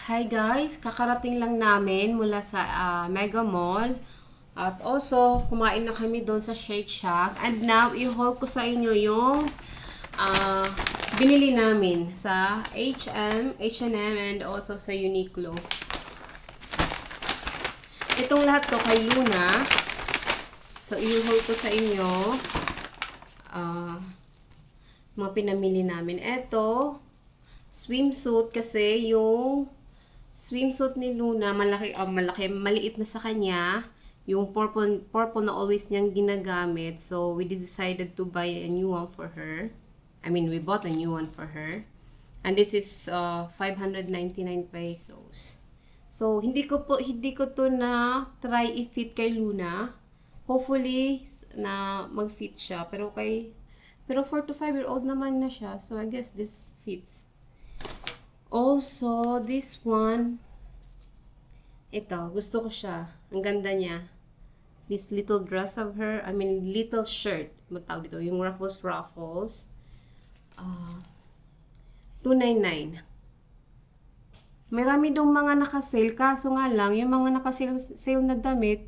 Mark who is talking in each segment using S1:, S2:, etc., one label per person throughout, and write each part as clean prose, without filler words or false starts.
S1: Hi guys, kakarating lang namin mula sa Mega Mall. At also, kumain na kami doon sa Shake Shack. And now, i-haul ko sa inyo yung ah, binili namin sa H&M, and also sa Uniqlo. Itong lahat to kay Luna. So, i-haul ko sa inyo mga pinamili namin. Ito, swimsuit kasi yung swimsuit ni Luna, maliit na sa kanya. Yung purple na always niyang ginagamit. So, we decided to buy a new one for her. I mean, we bought a new one for her. And this is 599 pesos. So, hindi ko to na try i-fit kay Luna. Hopefully, na mag-fit siya. Pero 4 to 5-year-old naman na siya. So, I guess this fits. Also, this one, ito, gusto ko siya. Ang ganda niya. This little dress of her, little shirt. Matawag dito, yung ruffles. 299. Marami dong mga naka-sale, kaso nga lang, yung mga naka-sale na damit,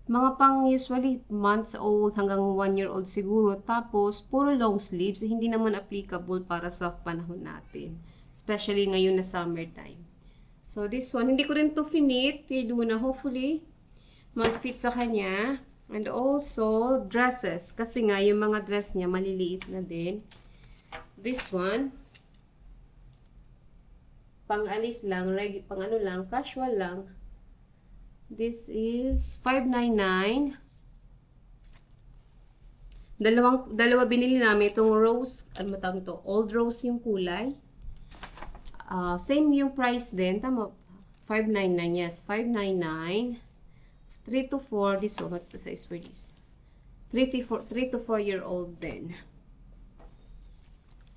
S1: mga pang usually months old hanggang 1-year-old siguro. Tapos, puro long sleeves, hindi naman applicable para sa panahon natin. Especially ngayon na summertime. So, this one, hindi ko rin to finit. Kay Luna, hopefully, mag-fit sa kanya. And also, dresses. Kasi nga, yung mga dress niya, maliliit na din. This one, pang-alis lang, pang-ano lang, casual lang. This is 599. Dalawa binili namin. Itong rose, ano matawag ito? Old rose yung kulay. Same yung price din. Tama. 599. Yes. 599. 3 to 4. This one. What's the size for this? 3 to 4-year-old din.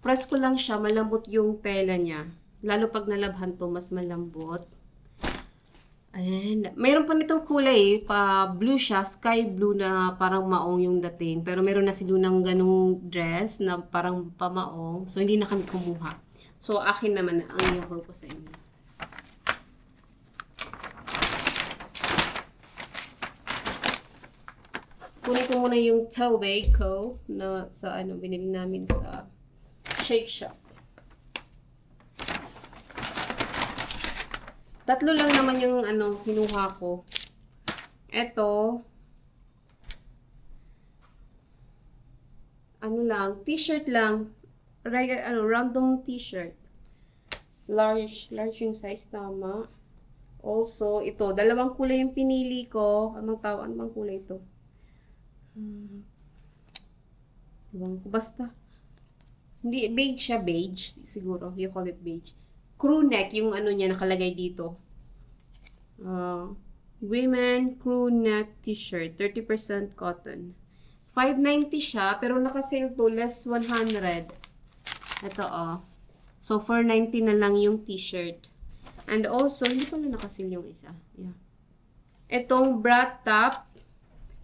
S1: Press ko lang siya. Malambot yung tela niya. Lalo pag nalabhan to, mas malambot. And mayroon pa nitong kulay. Blue siya. Sky blue na parang maong yung dating. Pero meron na si Lunang ganung dress na parang pamaong. So, hindi na kami kumuha. So, akin naman ang i-haul ko sa inyo. Kunin ko muna yung towel ko na sa binili namin sa Shake Shack. Tatlo lang naman yung kinuha ko. Ito, t-shirt lang. Random t-shirt. Large yung size, tama. Also, ito, dalawang kulay yung pinili ko. Anong bang kulay ito? Basta. Hindi, beige siya, beige. Siguro, you call it beige. Crew neck, yung niya nakalagay dito. Women crew neck t-shirt, 30% cotton. 590 siya, pero naka-sale to, less 100. Ito, So, 490 na lang yung t-shirt. And also, hindi pa na nakasil yung isa. Yeah. Itong bra top,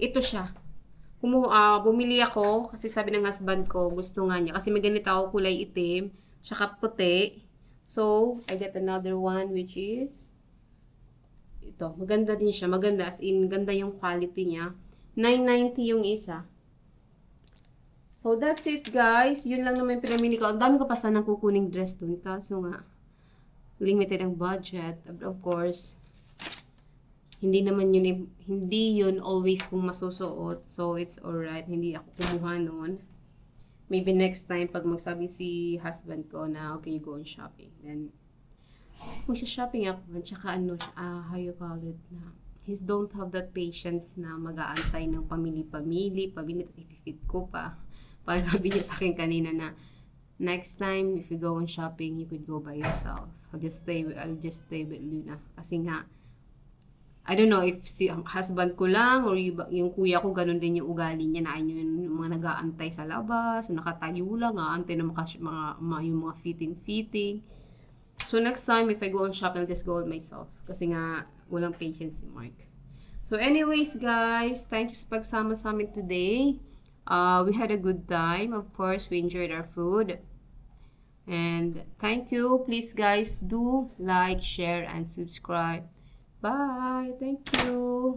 S1: ito siya. Bumili ako, kasi sabi ng husband ko, gusto nga niya. Kasi may ganito ako kulay itim, tsaka puti. So, I get another one, which is, ito. Maganda din siya. Maganda, as in, ganda yung quality niya. 990 yung isa. So, that's it, guys. Yun lang naman yung pinamili ko. Ang dami ko pa sanang kukuning dress dun. Kaso nga, limited ang budget. Of course, hindi yun always kung masusuot. So, it's alright. Hindi ako kumuha nun. Maybe next time, pag magsabi si husband ko na, okay, you go on shopping. Then, shopping ako. Tsaka how you call it na, he don't have that patience na mag-aantay ng pamili-pamili. Tapos i-fit ko pa. Parang sabi niya sa akin kanina na, next time, if you go on shopping, you could go by yourself. I'll just stay with Luna. Kasi nga, I don't know if si husband ko lang or yung kuya ko, ganun din yung ugali niya na yung mga nag-aantay sa labas, nakatayo lang, aantay na yung mga fitting. So, next time, if I go on shopping, I'll just go with myself. Kasi nga, walang patience si Mark. So, anyways, guys, thank you sa pagsama sa amin today. We had a good time. Of course, we enjoyed our food. And thank you. Please guys, do like, share, and subscribe. Bye. Thank you.